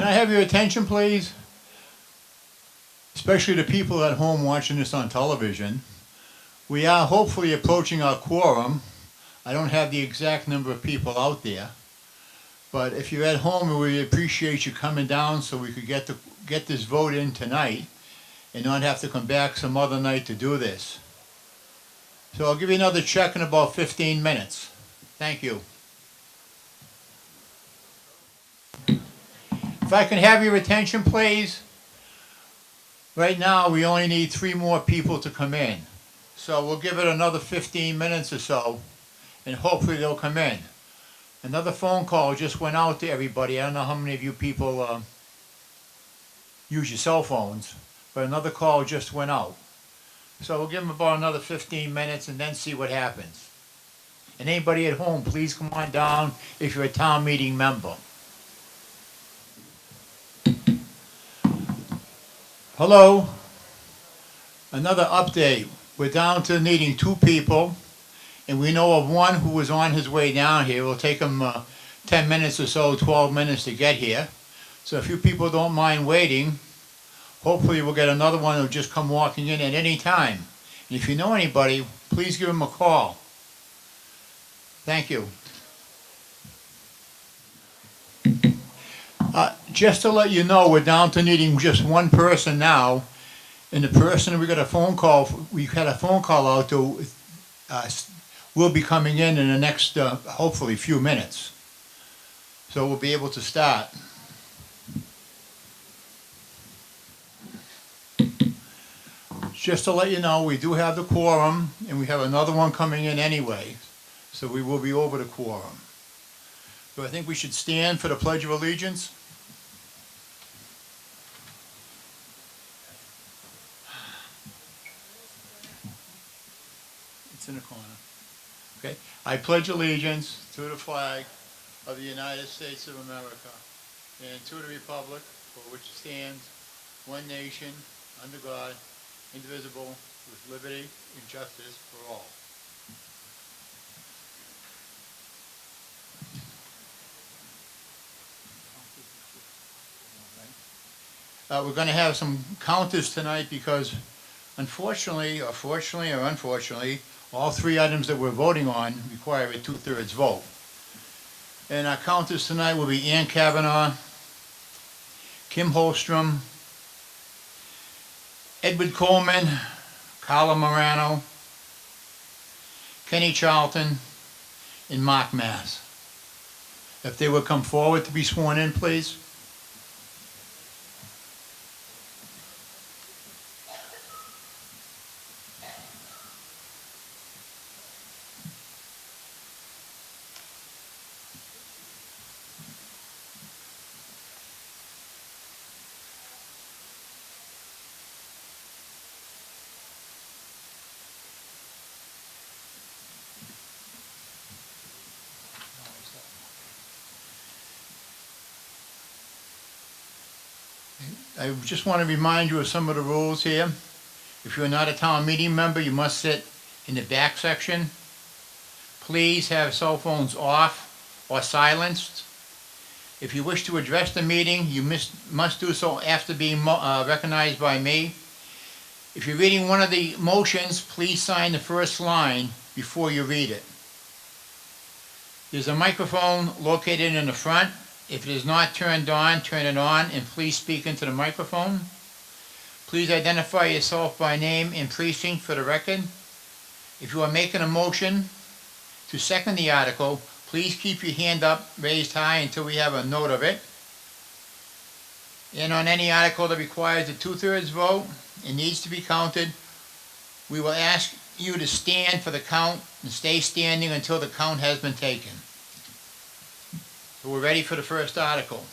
Can I have your attention, please? Especially the people at home watching this on television. We are hopefully approaching our quorum. I don't have the exact number of people out there. But if you're at home, we appreciate you coming down so we could get this vote in tonight and not have to come back some other night to do this. So I'll give you another check in about 15 minutes. Thank you. If I can have your attention, please. Right now, we only need 3 more people to come in. So we'll give it another 15 minutes or so, and hopefully they'll come in. Another phone call just went out to everybody. I don't know how many of you people use your cell phones, but another call just went out. So we'll give them about another 15 minutes and then see what happens. And anybody at home, please come on down if you're a town meeting member. Hello. Another update. We're down to needing 2 people, and we know of one who was on his way down here. It'll take him 10 minutes or so, 12 minutes to get here. So if you people don't mind waiting, hopefully we'll get another one who'll just come walking in at any time. And if you know anybody, please give them a call. Thank you. Just to let you know, we're down to needing just 1 person now. And the person we had a phone call out to will be coming in the next, hopefully, few minutes. So we'll be able to start. Just to let you know, we do have the quorum, and we have another one coming in anyway. So we will be over the quorum. So I think we should stand for the Pledge of Allegiance. It's in the corner. Okay. I pledge allegiance to the flag of the United States of America and to the republic for which it stands, one nation, under God, indivisible, with liberty and justice for all. We're going to have some counters tonight because unfortunately, or fortunately, or unfortunately, all 3 items that we're voting on require a 2/3 vote. And our counters tonight will be Ann Kavanaugh, Kim Holstrom, Edward Coleman, Carla Morano, Kenny Charlton, and Mark Mass. If they would come forward to be sworn in, please. I just want to remind you of some of the rules here. If you're not a town meeting member, you must sit in the back section. Please have cell phones off or silenced. If you wish to address the meeting, you must do so after being recognized by me. If you're reading one of the motions, please sign the first line before you read it. There's a microphone located in the front. If it is not turned on, turn it on, and please speak into the microphone. Please identify yourself by name and precinct for the record. If you are making a motion to second the article, please keep your hand up raised high until we have a note of it. And on any article that requires a 2/3 vote and needs to be counted, we will ask you to stand for the count and stay standing until the count has been taken. So we're ready for the first article.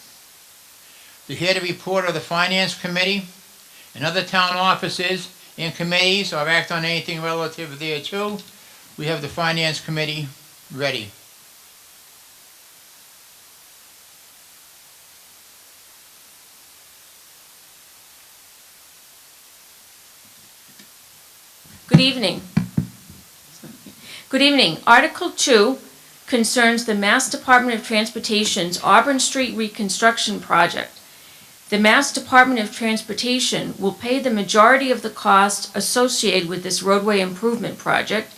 To hear the report of the Finance Committee and other town offices and committees or act on anything relative thereto, we have the Finance Committee ready. Good evening. Good evening. Article 2 concerns the Mass Department of Transportation's Auburn Street Reconstruction Project. The Mass Department of Transportation will pay the majority of the cost associated with this roadway improvement project.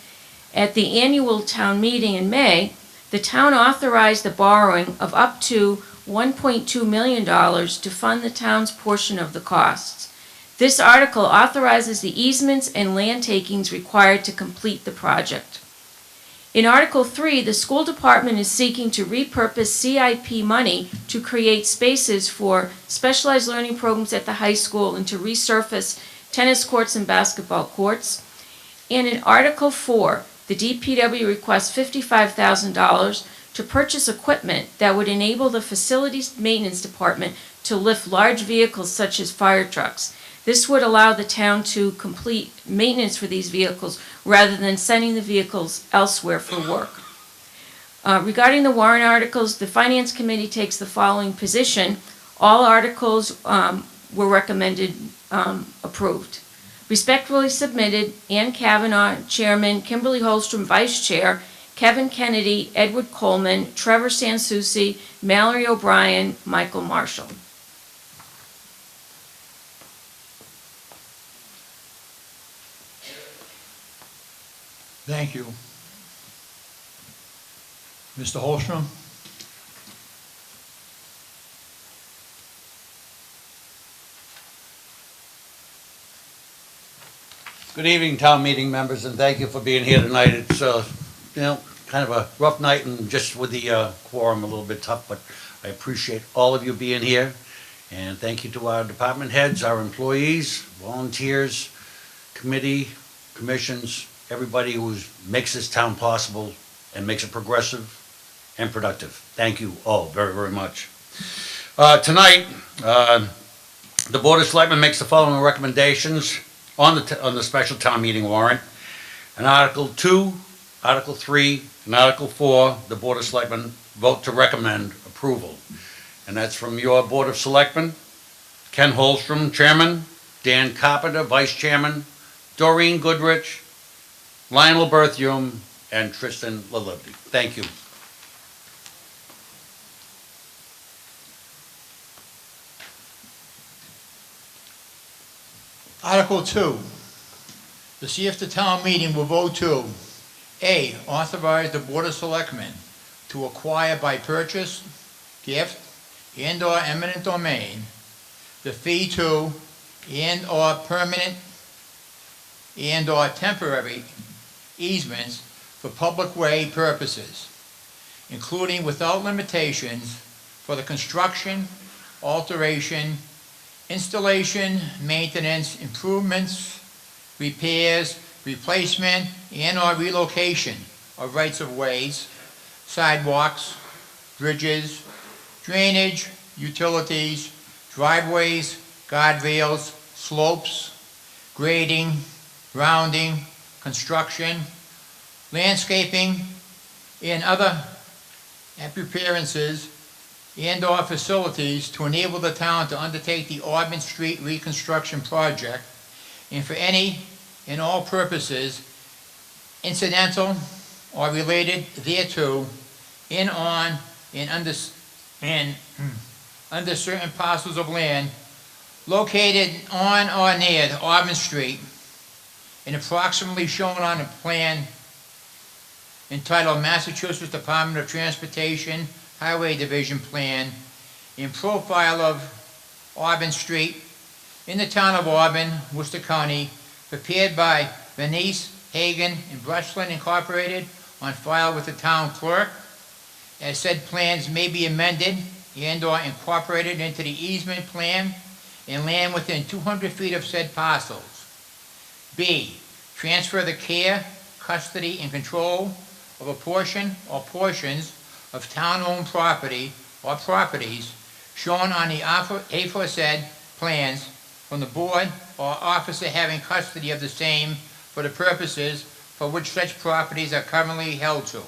At the annual town meeting in May, the town authorized the borrowing of up to $1.2 million to fund the town's portion of the costs. This article authorizes the easements and land takings required to complete the project. In Article 3, the school department is seeking to repurpose CIP money to create spaces for specialized learning programs at the high school and to resurface tennis courts and basketball courts. And in Article 4, the DPW requests $55,000 to purchase equipment that would enable the facilities maintenance department to lift large vehicles such as fire trucks. This would allow the town to complete maintenance for these vehicles rather than sending the vehicles elsewhere for work. Regarding the warrant articles, the Finance Committee takes the following position. All articles were recommended approved. Respectfully submitted, Ann Kavanaugh, Chairman, Kimberly Holstrom, Vice Chair, Kevin Kennedy, Edward Coleman, Trevor Sansucci, Mallory O'Brien, Michael Marshall. Thank you. Mr. Holstrom? Good evening, town meeting members, and thank you for being here tonight. It's, kind of a rough night and just with the quorum a little bit tough, but I appreciate all of you being here. And thank you to our department heads, our employees, volunteers, committee, commissions, everybody who makes this town possible and makes it progressive and productive. Thank you all very, very much. Tonight, the Board of Selectmen makes the following recommendations on the special town meeting warrant. In Article 2, Article 3, and Article 4, the Board of Selectmen vote to recommend approval. And that's from your Board of Selectmen: Ken Holstrom, Chairman; Dan Carpenter, Vice Chairman; Doreen Goodrich; Lionel Berthium, and Tristan LaLiberte. Thank you. Article 2, to see if the town meeting will vote to A, authorize the Board of Selectmen to acquire by purchase, gift, and/or eminent domain the fee to and/or permanent and/or temporary easements for public way purposes, including without limitations for the construction, alteration, installation, maintenance, improvements, repairs, replacement, and/or relocation of rights-of-ways, sidewalks, bridges, drainage, utilities, driveways, guardrails, slopes, grading, rounding, construction, landscaping, and other appearances and/or facilities to enable the town to undertake the Audubon Street reconstruction project, and for any and all purposes incidental or related thereto, in, on, and under certain parcels of land located on or near the Audubon Street and approximately shown on a plan entitled Massachusetts Department of Transportation Highway Division Plan in profile of Audubon Street in the town of Audubon, Worcester County, prepared by Venice, Hagen, and Brushland Incorporated, on file with the town clerk, as said plans may be amended and/or incorporated into the easement plan and land within 200 feet of said parcels. B, transfer the care, custody, and control of a portion or portions of town-owned property or properties shown on the aforesaid plans from the board or officer having custody of the same for the purposes for which such properties are currently held to,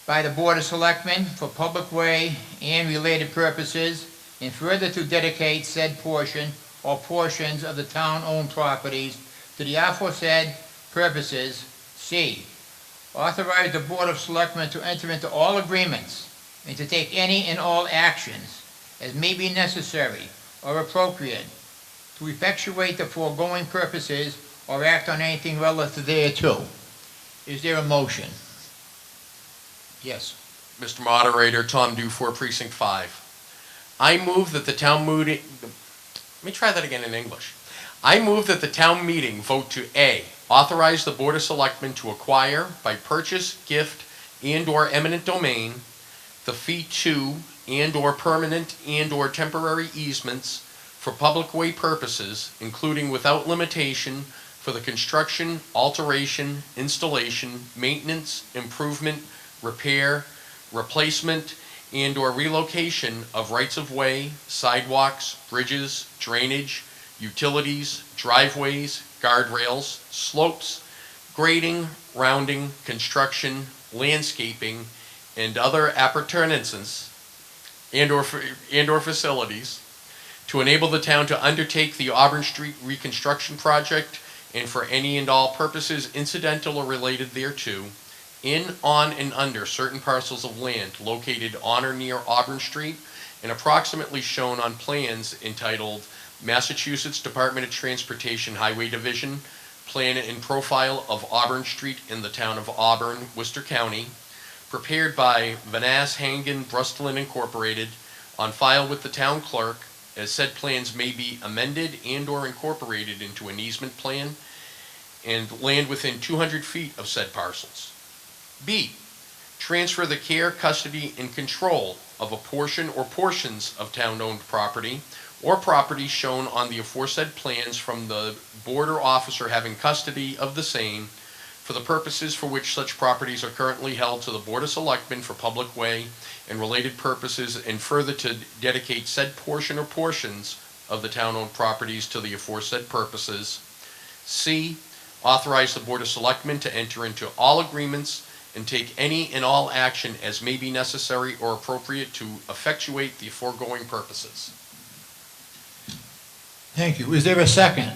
by the Board of Selectmen for public way and related purposes, and further to dedicate said portion or portions of the town-owned properties to the aforesaid purposes. C, authorize the Board of Selectmen to enter into all agreements and to take any and all actions as may be necessary or appropriate to effectuate the foregoing purposes or act on anything relative thereto. Is there a motion? Yes. Mr. Moderator, Tom Dufour, Precinct 5. I move that the town meeting, let me try that again in English. I move that the town meeting vote to A, authorize the Board of Selectmen to acquire by purchase, gift, and/or eminent domain, the fee to and/or permanent and/or temporary easements for public way purposes, including without limitation for the construction, alteration, installation, maintenance, improvement, repair, replacement, and/or relocation of rights-of-way, sidewalks, bridges, drainage, utilities, driveways, guardrails, slopes, grading, rounding, construction, landscaping, and other appurtenances and/or facilities to enable the town to undertake the Auburn Street reconstruction project and for any and all purposes incidental or related thereto, in, on, and under certain parcels of land located on or near Auburn Street and approximately shown on plans entitled Massachusetts Department of Transportation Highway Division, Plan and Profile of Auburn Street in the Town of Auburn, Worcester County, prepared by Vanass Hangen Brustlin Incorporated, on file with the town clerk, as said plans may be amended and/or incorporated into an easement plan and land within 200 feet of said parcels. B, transfer the care, custody, and control of a portion or portions of town-owned property or property shown on the aforesaid plans from the board or officer having custody of the same for the purposes for which such properties are currently held to the Board of Selectmen for public way and related purposes, and further to dedicate said portion or portions of the town-owned properties to the aforesaid purposes. C, authorize the Board of Selectmen to enter into all agreements and take any and all action as may be necessary or appropriate to effectuate the foregoing purposes. Thank you. Is there a second?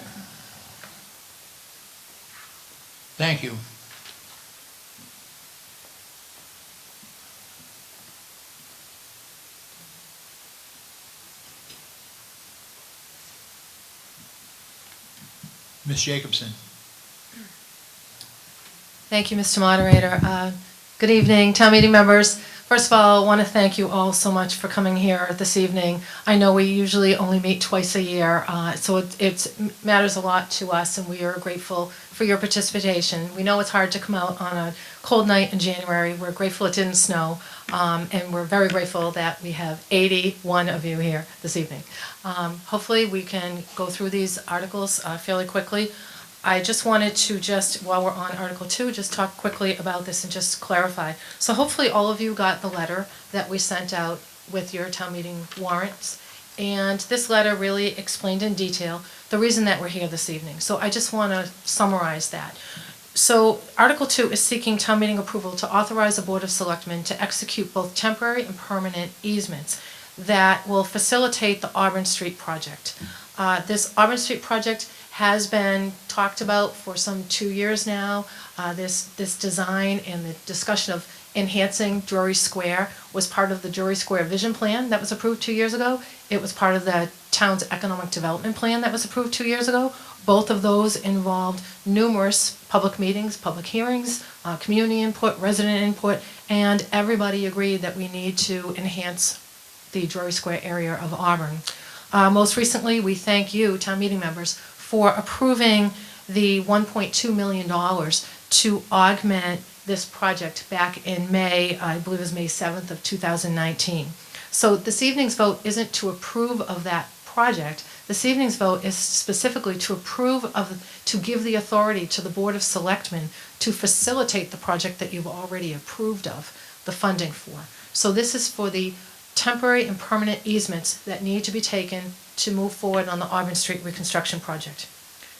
Thank you. Ms. Jacobson. Thank you, Mr. Moderator. Good evening, town meeting members. First of all, I want to thank you all so much for coming here this evening. I know we usually only meet twice a year, so it matters a lot to us, and we are grateful for your participation. We know it's hard to come out on a cold night in January. We're grateful it didn't snow, and we're very grateful that we have 81 of you here this evening. Hopefully, we can go through these articles fairly quickly. I just wanted to while we're on Article 2, just talk quickly about this and just clarify. So hopefully all of you got the letter that we sent out with your town meeting warrants. And this letter really explained in detail the reason that we're here this evening. So I just want to summarize that. So Article 2 is seeking town meeting approval to authorize the Board of Selectmen to execute both temporary and permanent easements that will facilitate the Auburn Street project. This Auburn Street project has been talked about for some 2 years now. This design and the discussion of enhancing Drury Square was part of the Drury Square Vision Plan that was approved 2 years ago. It was part of the town's economic development plan that was approved 2 years ago. Both of those involved numerous public meetings, public hearings, community input, resident input, and everybody agreed that we need to enhance the Drury Square area of Auburn. Most recently, we thank you, town meeting members, for approving the $1.2 million to augment this project back in May, I believe it was May 7th of 2019. So this evening's vote isn't to approve of that project. This evening's vote is specifically to to give the authority to the Board of Selectmen to facilitate the project that you've already approved of the funding for. So this is for the temporary and permanent easements that need to be taken to move forward on the Auburn Street reconstruction project.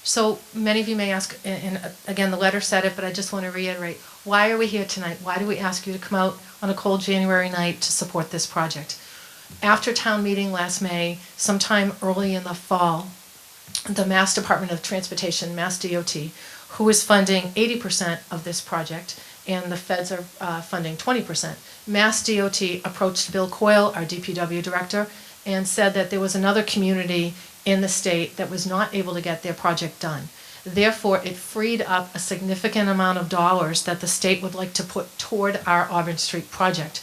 So many of you may ask, and again, the letter said it, but I just want to reiterate, why are we here tonight? Why do we ask you to come out on a cold January night to support this project? After town meeting last May, sometime early in the fall, the Mass Department of Transportation, Mass DOT, who is funding 80% of this project, and the feds are funding 20%. Mass DOT approached Bill Coyle, our DPW director, and said that there was another community in the state that was not able to get their project done. Therefore, it freed up a significant amount of dollars that the state would like to put toward our Auburn Street project.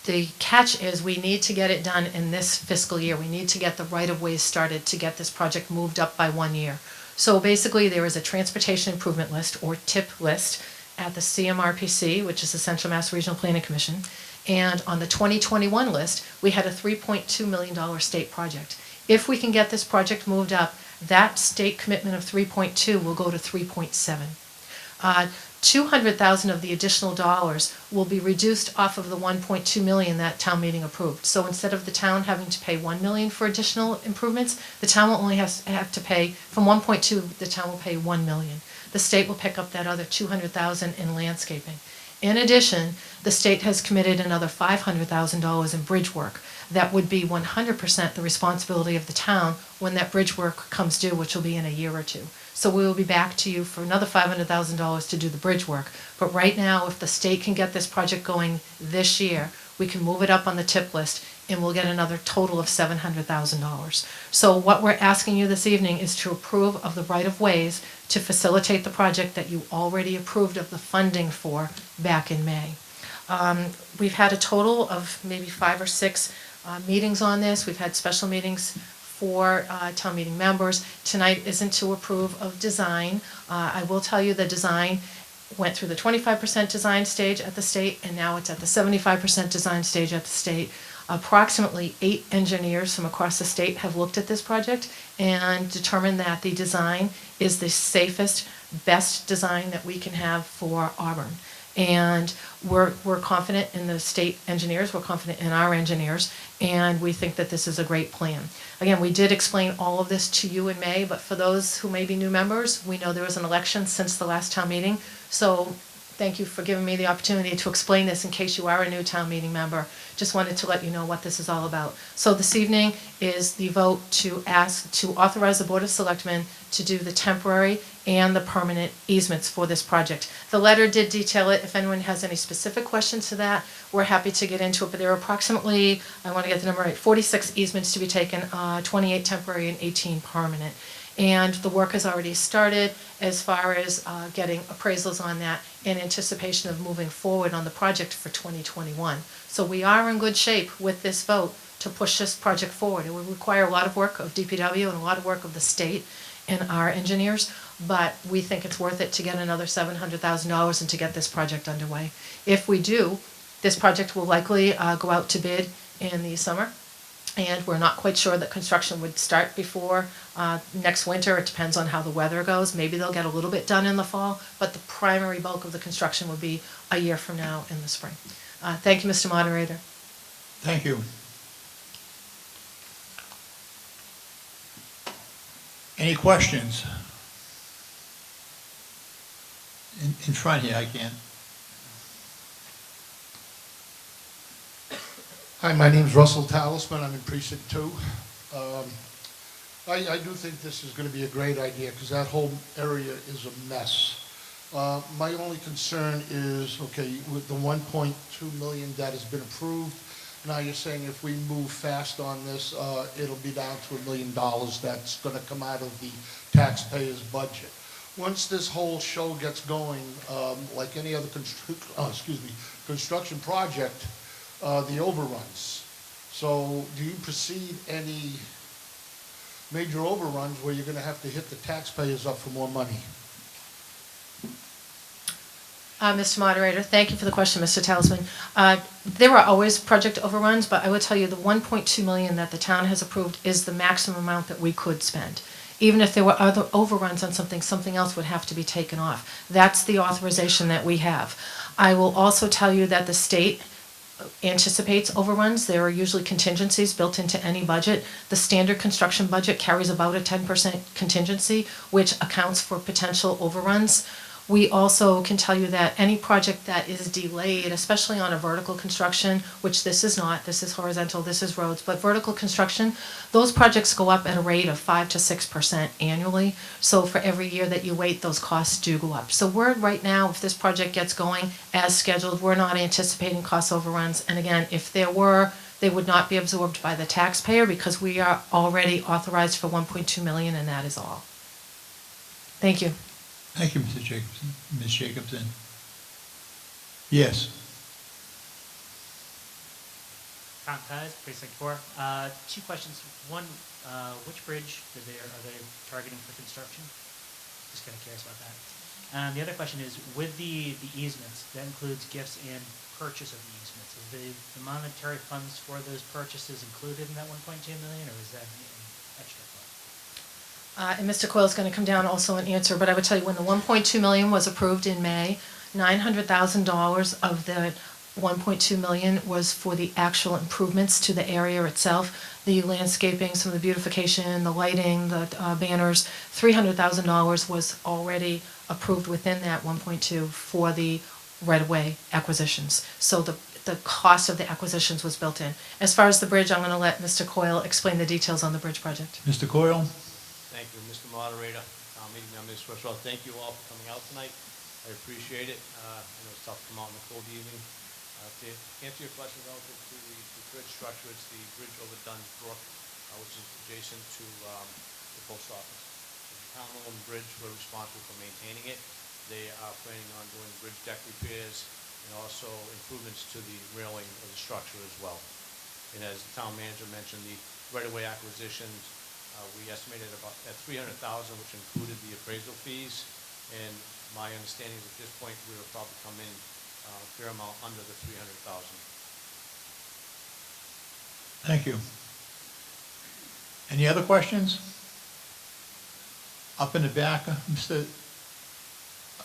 The catch is we need to get it done in this fiscal year. We need to get the right-of-ways started to get this project moved up by 1 year. So basically, there is a transportation improvement list, or TIP list, at the CMRPC, which is the Central Mass Regional Planning Commission. And on the 2021 list, we had a $3.2 million state project. If we can get this project moved up, that state commitment of 3.2 will go to 3.7. 200,000 of the additional dollars will be reduced off of the 1.2 million that town meeting approved. So instead of the town having to pay 1 million for additional improvements, the town will only have to pay, from 1.2, the town will pay 1 million. The state will pick up that other 200,000 in landscaping. In addition, the state has committed another $500,000 in bridge work. That would be 100% the responsibility of the town when that bridge work comes due, which will be in a year or two. So we will be back to you for another $500,000 to do the bridge work. But right now, if the state can get this project going this year, we can move it up on the tip list and we'll get another total of $700,000. So what we're asking you this evening is to approve of the right-of-ways to facilitate the project that you already approved of the funding for back in May. We've had a total of maybe 5 or 6 meetings on this. We've had special meetings for town meeting members. Tonight isn't to approve of design. I will tell you the design went through the 25% design stage at the state, and now it's at the 75% design stage at the state. Approximately 8 engineers from across the state have looked at this project and determined that the design is the safest, best design that we can have for Auburn. And we're confident in the state engineers, we're confident in our engineers, and we think that this is a great plan. Again, we did explain all of this to you in May, but for those who may be new members, we know there was an election since the last town meeting, so thank you for giving me the opportunity to explain this in case you are a new town meeting member. Just wanted to let you know what this is all about. So this evening is the vote to authorize the Board of Selectmen to do the temporary and the permanent easements for this project. The letter did detail it. If anyone has any specific questions to that, we're happy to get into it. But there are approximately, I want to get the number right, 46 easements to be taken, 28 temporary and 18 permanent. And the work has already started as far as getting appraisals on that in anticipation of moving forward on the project for 2021. So we are in good shape with this vote to push this project forward. It will require a lot of work of DPW and a lot of work of the state and our engineers, but we think it's worth it to get another $700,000 and to get this project underway. If we do, this project will likely go out to bid in the summer. And we're not quite sure that construction would start before next winter. It depends on how the weather goes. Maybe they'll get a little bit done in the fall, but the primary bulk of the construction will be a year from now in the spring. Thank you, Mr. Moderator. Thank you. Any questions? In front here, I can't. Hi, my name's Russell Talisman. I'm in Precinct 2. I do think this is going to be a great idea because that whole area is a mess. My only concern is, okay, with the 1.2 million that has been approved, now you're saying if we move fast on this, it'll be down to $1 million that's going to come out of the taxpayer's budget. Once this whole show gets going, like any other construction project, the overruns. So do you perceive any major overruns where you're going to have to hit the taxpayers up for more money? Mr. Moderator, thank you for the question, Mr. Talisman. There are always project overruns, but I will tell you the 1.2 million that the town has approved is the maximum amount that we could spend. Even if there were other overruns on something, something else would have to be taken off. That's the authorization that we have. I will also tell you that the state anticipates overruns. There are usually contingencies built into any budget. The standard construction budget carries about a 10% contingency, which accounts for potential overruns. We also can tell you that any project that is delayed, especially on a vertical construction, which this is not, this is horizontal, this is roads, but vertical construction, those projects go up at a rate of 5 to 6% annually. So for every year that you wait, those costs do go up. So we're right now, if this project gets going as scheduled, we're not anticipating cost overruns. And again, if there were They would not be absorbed by the taxpayer because we are already authorized for 1.2 million, and that is all. Thank you. Thank you, Mr. Jacobson. Ms. Jacobson? Yes. Tom Keyes, Precinct 4. Two questions. One, which bridge are they targeting for construction? Just kind of curious about that. The other question is, with the easements, that includes gifts and purchase of the easements. Is the monetary funds for those purchases included in that 1.2 million, or is that an extra fund? And Mr. Coyle is going to come down also and answer, but I would tell you, when the 1.2 million was approved in May, $900,000 of the 1.2 million was for the actual improvements to the area itself, the landscaping, some of the beautification, the lighting, the banners. $300,000 was already approved within that 1.2 for the right-of-way acquisitions. So the cost of the acquisitions was built in. As far as the bridge, I'm going to let Mr. Coyle explain the details on the bridge project. Mr. Coyle? Thank you, Mr. Moderator, town meeting members. First of all, thank you all for coming out tonight. I appreciate it. I know it's tough to come out in the cold evening. To answer your question relative to the bridge structure, it's the bridge over Dunn's Brook, which is adjacent to the post office. It's a town-owned bridge. We're responsible for maintaining it. They are planning on doing bridge deck repairs and also improvements to the railing of the structure as well. And as the town manager mentioned, the right-of-way acquisitions, we estimated about at $300,000, which included the appraisal fees. And my understanding is at this point, we will probably come in a fair amount under the $300,000. Thank you. Any other questions? Up in the back, up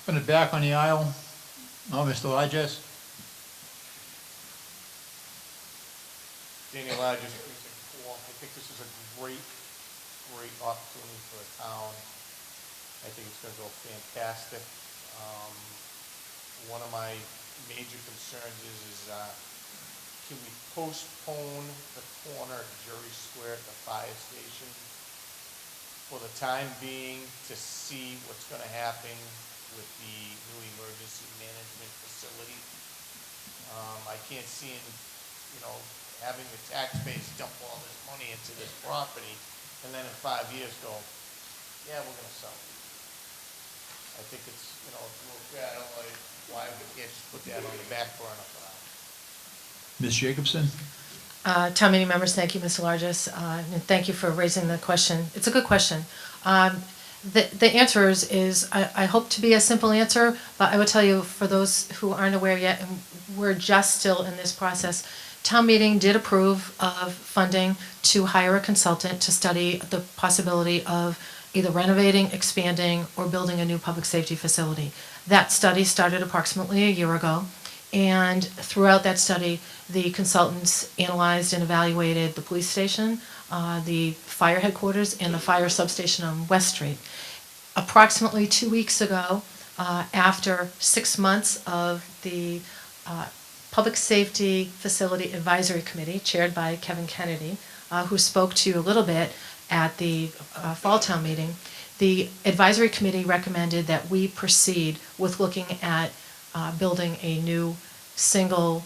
in the back on the aisle. Oh, Mr. Largess? Daniel Largess, Precinct 4. I think this is a great opportunity for the town. I think it's going to go fantastic. One of my major concerns is can we postpone the corner of Jury Square at the fire station for the time being to see what's going to happen with the new emergency management facility? I can't see having the taxpayers dump all this money into this property and then in 5 years go, yeah, we're going to sell it. I think it's, it's a little bad. I don't know why we can't just put that on the back burner for now. Ms. Jacobson? Town meeting members, thank you, Mr. Largess, and thank you for raising the question. It's a good question. The answer is I hope to be a simple answer, but I will tell you, for those who aren't aware yet, and we're just still in this process, town meeting did approve of funding to hire a consultant to study the possibility of either renovating, expanding, or building a new public safety facility. That study started approximately a year ago, and throughout that study, the consultants analyzed and evaluated the police station, the fire headquarters, and the fire substation on West Street. Approximately 2 weeks ago, after 6 months of the Public Safety Facility Advisory Committee, chaired by Kevin Kennedy, who spoke to you a little bit at the Fall Town meeting, the advisory committee recommended that we proceed with looking at building a new single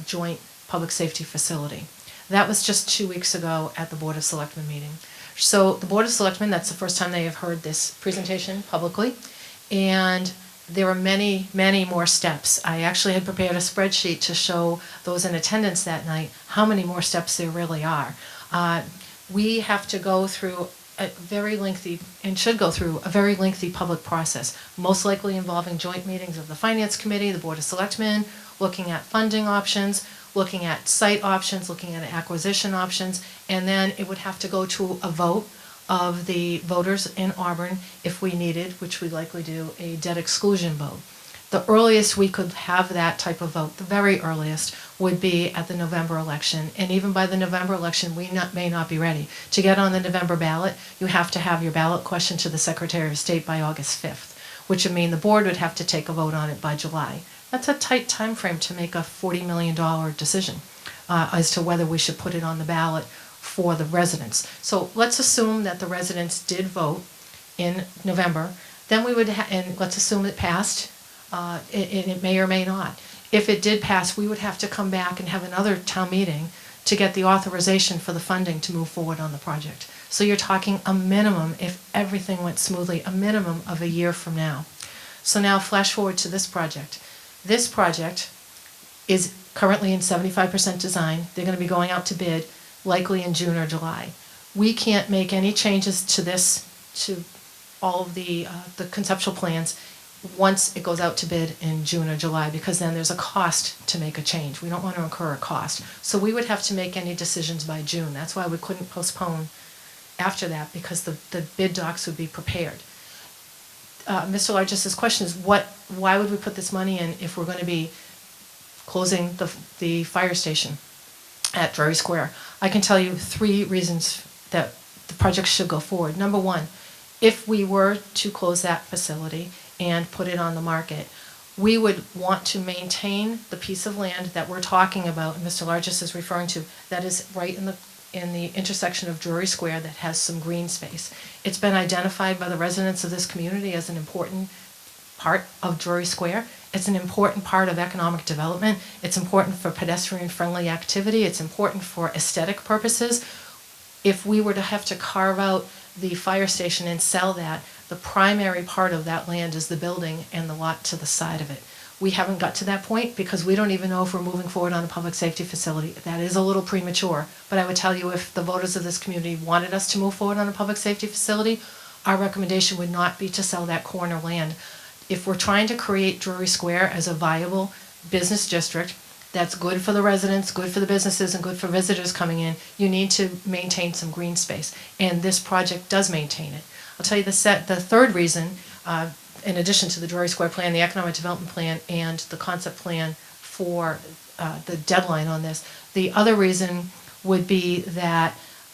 joint public safety facility. That was just 2 weeks ago at the Board of Selectmen meeting. So the Board of Selectmen, that's the first time they have heard this presentation publicly, and there are many, many more steps. I actually had prepared a spreadsheet to show those in attendance that night how many more steps there really are. We have to go through a very lengthy, and should go through a very lengthy public process, most likely involving joint meetings of the Finance Committee, the Board of Selectmen, looking at funding options, looking at site options, looking at acquisition options, and then it would have to go to a vote of the voters in Auburn if we needed, which we likely do, a debt exclusion vote. The earliest we could have that type of vote, the very earliest, would be at the November election. And even by the November election, we may not be ready. To get on the November ballot, you have to have your ballot question to the Secretary of State by August 5th, which would mean the board would have to take a vote on it by July. That's a tight time frame to make a $40 million decision as to whether we should put it on the ballot for the residents. So let's assume that the residents did vote in November. Then we would, and let's assume it passed. It may or may not. If it did pass, we would have to come back and have another town meeting to get the authorization for the funding to move forward on the project. So you're talking a minimum, if everything went smoothly, a minimum of a year from now. So now flash forward to this project. This project is currently in 75% design. They're going to be going out to bid likely in June or July. We can't make any changes to this, to all of the conceptual plans, once it goes out to bid in June or July, because then there's a cost to make a change. We don't want to incur a cost. So we would have to make any decisions by June. That's why we couldn't postpone after that, because the bid docs would be prepared. Mr. Largis's question is, why would we put this money in if we're going to be closing the fire station at Drury Square? I can tell you 3 reasons that the project should go forward. Number one, if we were to close that facility and put it on the market, we would want to maintain the piece of land that we're talking about, and Mr. Largis is referring to, that is right in the intersection of Drury Square that has some green space. It's been identified by the residents of this community as an important part of Drury Square. It's an important part of economic development. It's important for pedestrian-friendly activity. It's important for aesthetic purposes. If we were to have to carve out the fire station and sell that, the primary part of that land is the building and the lot to the side of it. We haven't got to that point because we don't even know if we're moving forward on a public safety facility. That is a little premature, but I would tell you, if the voters of this community wanted us to move forward on a public safety facility, our recommendation would not be to sell that corner land. If we're trying to create Drury Square as a viable business district that's good for the residents, good for the businesses, and good for visitors coming in, you need to maintain some green space, and this project does maintain it. I'll tell you the third reason, in addition to the Drury Square plan, the economic development plan, and the concept plan for the deadline on this. The other reason would be that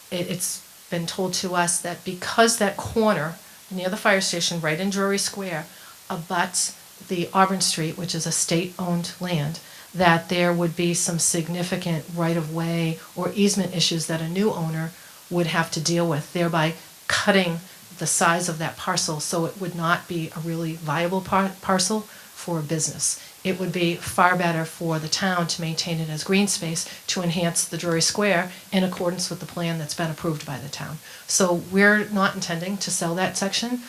it's been told to us that because that corner near the fire station, right in Drury Square, abuts the Auburn Street, which is a state-owned land, that there would be some significant right-of-way or easement issues that a new owner would have to deal with, thereby cutting the size of that parcel, so it would not be a really viable parcel for a business. It would be far better for the town to maintain it as green space to enhance the Drury Square in accordance with the plan that's been approved by the town. So we're not intending to sell that section.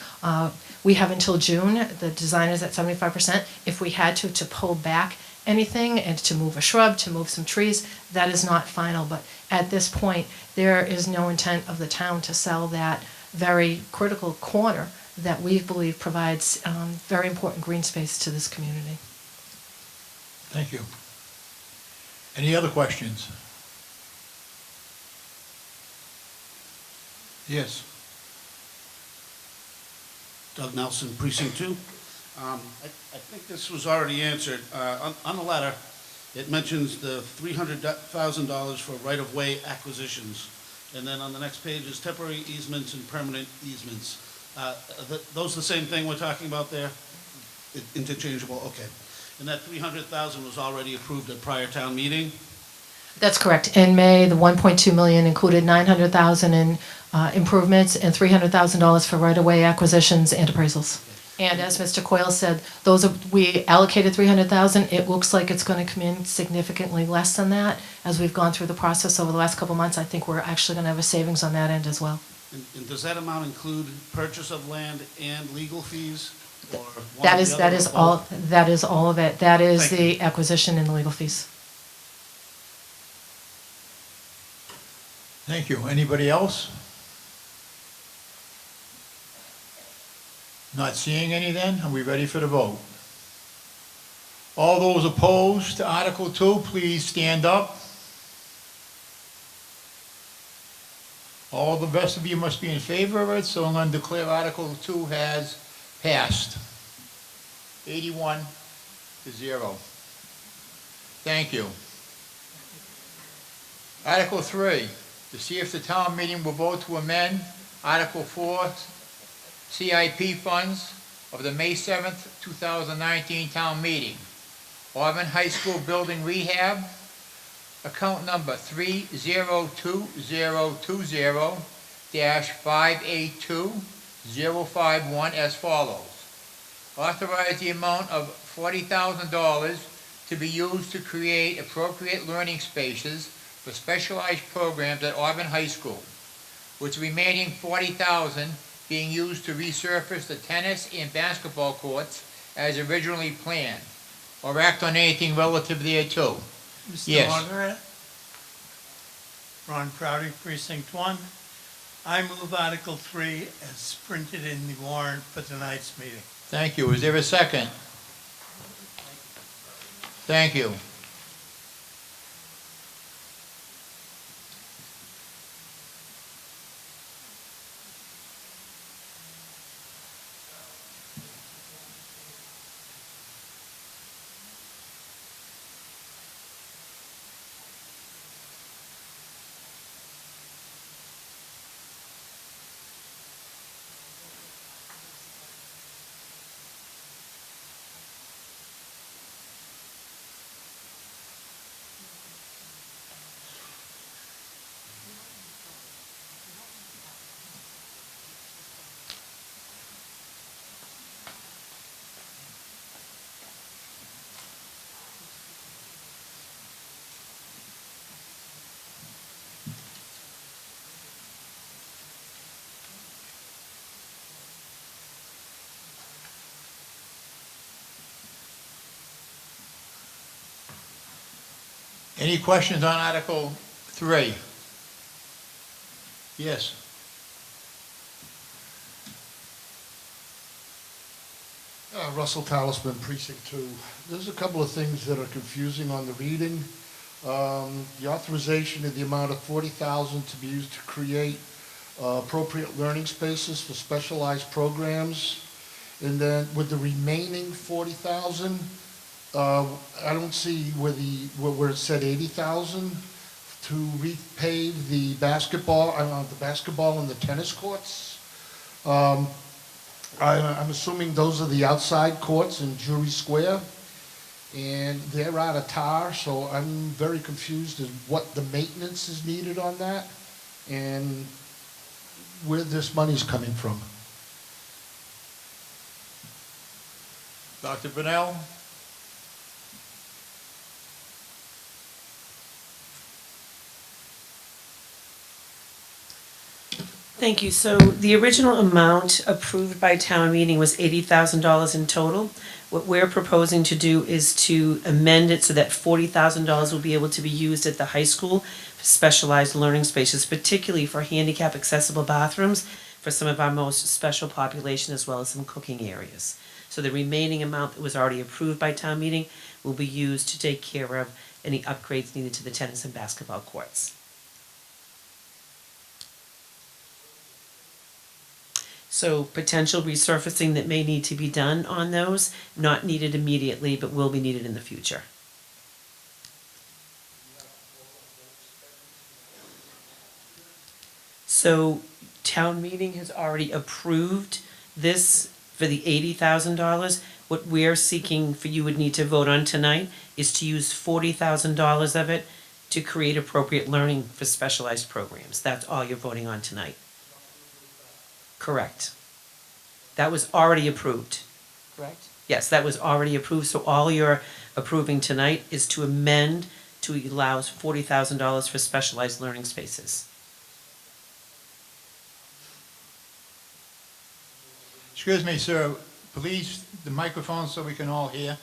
We have until June. The design is at 75%. If we had to pull back anything and to move a shrub, to move some trees, that is not final. But at this point, there is no intent of the town to sell that very critical corner that we believe provides very important green space to this community. Thank you. Any other questions? Yes. Doug Nelson, Precinct 2. I think this was already answered. On the letter, it mentions the $300,000 for right-of-way acquisitions. And then on the next page is temporary easements and permanent easements. Those the same thing we're talking about there? Interchangeable, okay. And that $300,000 was already approved at prior town meeting? That's correct. In May, the $1.2 million included $900,000 in improvements and $300,000 for right-of-way acquisitions and appraisals. And as Mr. Coyle said, we allocated $300,000. It looks like it's going to come in significantly less than that. As we've gone through the process over the last couple of months, I think we're actually going to have a savings on that end as well. And does that amount include purchase of land and legal fees? Or one That or is the other, or both? that is all of it. That is Thank the acquisition and the legal fees. Thank you. Anybody else? Not seeing any then? Are we ready for the vote? All those opposed to Article 2, please stand up. All the rest of you must be in favor of it, so I'm going to declare Article 2 has passed. 81 to 0. Thank you. Article 3, to see if the town meeting will vote to amend Article 4, CIP funds of the May 7th, 2019 town meeting. Auburn High School building rehab, account number 3020-582-051 as follows. Authorize the amount of $40,000 to be used to create appropriate learning spaces for specialized programs at Auburn High School, with the remaining $40,000 being used to resurface the tennis and basketball courts as originally planned, or act on anything relative thereto. Yes. Mr. Moderator? Ron Crowdy, Precinct 1. I move Article 3 as printed in the warrant for tonight's meeting. Thank you. Is there a second? Thank you. Any questions on Article 3? Yes. Russell Talisman, Precinct 2. There's a couple of things that are confusing on the reading. The authorization of the amount of $40,000 to be used to create appropriate learning spaces for specialized programs. And then with the remaining $40,000, I don't see where it said $80,000 to repave the basketball and the tennis courts. I'm assuming those are the outside courts in Drury Square, and they're out of tar, so I'm very confused as what the maintenance is needed on that and where this money's coming from. Dr. Brunel? Thank you. So the original amount approved by town meeting was $80,000 in total. What we're proposing to do is to amend it so that $40,000 will be able to be used at the high school for specialized learning spaces, particularly for handicap accessible bathrooms for some of our most special population, as well as some cooking areas. So the remaining amount that was already approved by town meeting will be used to take care of any upgrades needed to the tennis and basketball courts. So potential resurfacing that may need to be done on those, not needed immediately, but will be needed in the future. So town meeting has already approved this for the $80,000. What we're seeking for you would need to vote on tonight is to use $40,000 of it to create appropriate learning for specialized programs. That's all you're voting on tonight. Correct. That was already approved. Correct? Yes, that was already approved, so all you're approving tonight is to amend to allow $40,000 for specialized learning spaces. Excuse me, sir. Please, the microphone so we can all hear.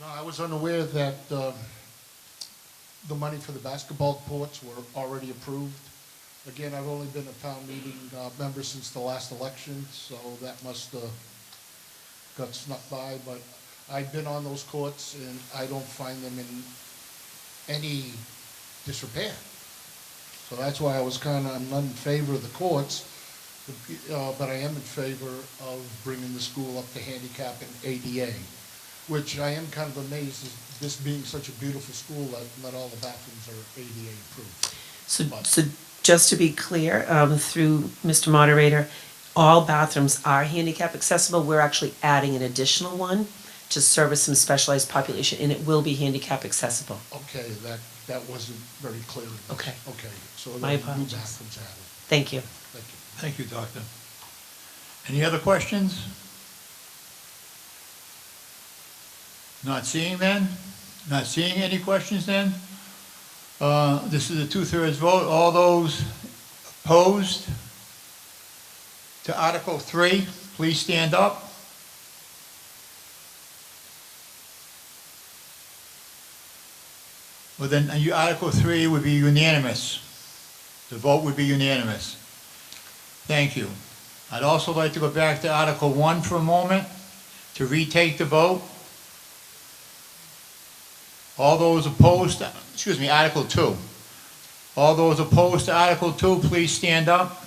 No, I was unaware that the money for the basketball courts were already approved. Again, I've only been a town meeting member since the last election, so that must have got snuck by, but I've been on those courts and I don't find them in any disrepair. So that's why I'm not in favor of the courts, but I am in favor of bringing the school up to handicap and ADA, which I am kind of amazed, this being such a beautiful school, that not all the bathrooms are ADA approved. So just to be clear, through Mr. Moderator, all bathrooms are handicap accessible. We're actually adding an additional one to service some specialized population, and it will be handicap accessible. Okay, that wasn't very clear. Okay. Okay, so My there are new apologies. bathrooms added. Thank you. Thank you. Thank you, Doctor. Any other questions? Not seeing then? Not seeing any questions then? This is a 2/3 vote. All those opposed to Article 3, please stand up. Well, then, Article 3 would be unanimous. The vote would be unanimous. Thank you. I'd also like to go back to Article 1 for a moment to retake the vote. All those opposed, Article 2. All those opposed to Article 2, please stand up.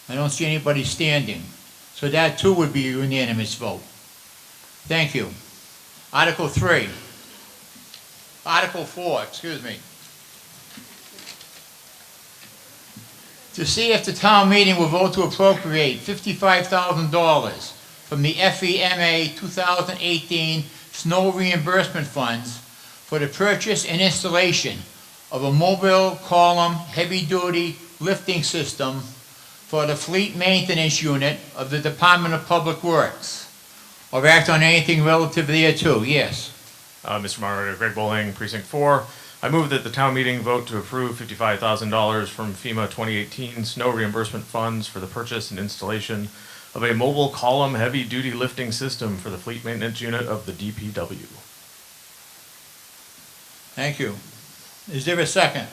I don't see anybody standing. So that too would be a unanimous vote. Thank you. Article 4, To see if the town meeting will vote to appropriate $55,000 from the FEMA 2018 snow reimbursement funds for the purchase and installation of a mobile column heavy-duty lifting system for the fleet maintenance unit of the Department of Public Works, or act on anything relative thereto. Yes. Mr. Moderator, Greg Bowling, Precinct 4. I move that the town meeting vote to approve $55,000 from FEMA 2018 snow reimbursement funds for the purchase and installation of a mobile column heavy-duty lifting system for the fleet maintenance unit of the DPW. Thank you. Is there a second?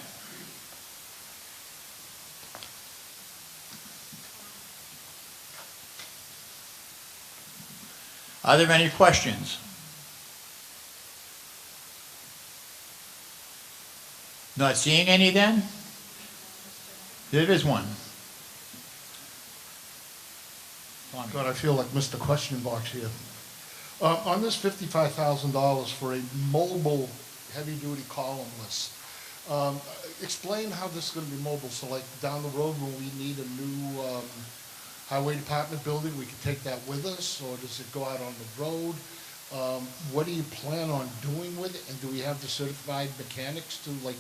Are there any questions? Not seeing any then? There is one. God, I feel like Mr. Question Box here. On this $55,000 for a mobile heavy-duty column list, explain how this is going to be mobile. So like down the road when we need a new highway department building, we can take that with us, or does it go out on the road? What do you plan on doing with it? And do we have the certified mechanics to, like,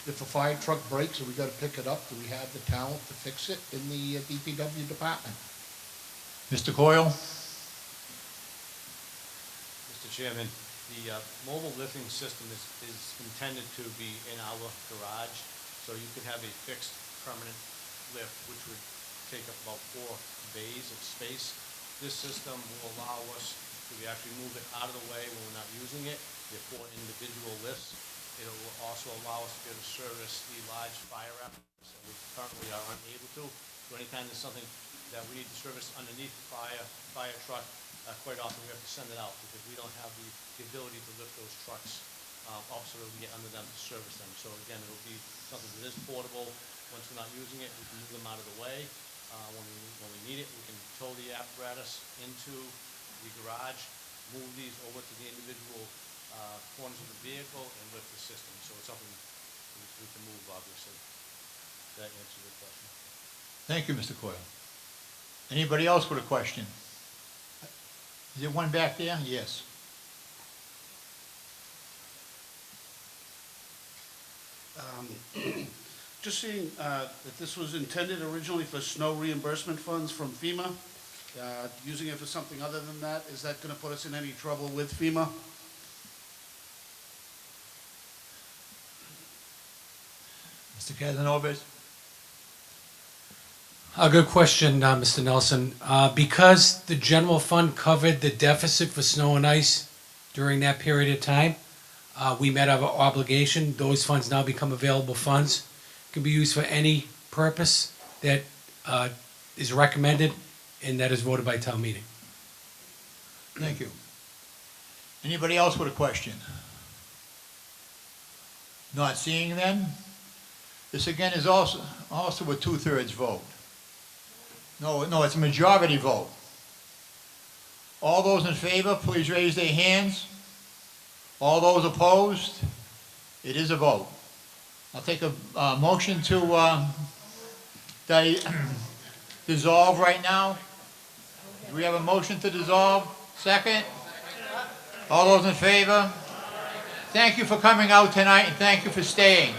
if a fire truck breaks and we got to pick it up, do we have the talent to fix it in the DPW department? Mr. Coyle? Mr. Chairman, the mobile lifting system is intended to be in our garage, so you could have a fixed permanent lift, which would take up about 4 bays of space. This system will allow us to actually move it out of the way when we're not using it. There are 4 individual lifts. It will also allow us to be able to service the large fire apparatus that we currently are unable to. So anytime there's something that we need to service underneath the fire truck, quite often we have to send it out because we don't have the ability to lift those trucks also to get under them to service them. So again, it'll be something that is portable. Once we're not using it, we can move them out of the way. When we need it, we can tow the apparatus into the garage, move these over to the individual corners of the vehicle and lift the system. So it's something we can move, obviously. That answers your question. Thank you, Mr. Coyle. Anybody else with a question? Is there one back there? Yes. Just seeing that this was intended originally for snow reimbursement funds from FEMA. Using it for something other than that, is that going to put us in any trouble with FEMA? Mr. Casanovas? A good question, Mr. Nelson. Because the general fund covered the deficit for snow and ice during that period of time, we met our obligation. Those funds now become available funds. Can be used for any purpose that is recommended and that is voted by town meeting. Thank you. Anybody else with a question? Not seeing them? This again is also a 2/3 vote. No, it's a majority vote. All those in favor, please raise their hands. All those opposed? It is a vote. I'll take a motion to dissolve right now. Do we have a motion to dissolve? Second? All those in favor? Thank you for coming out tonight and thank you for staying.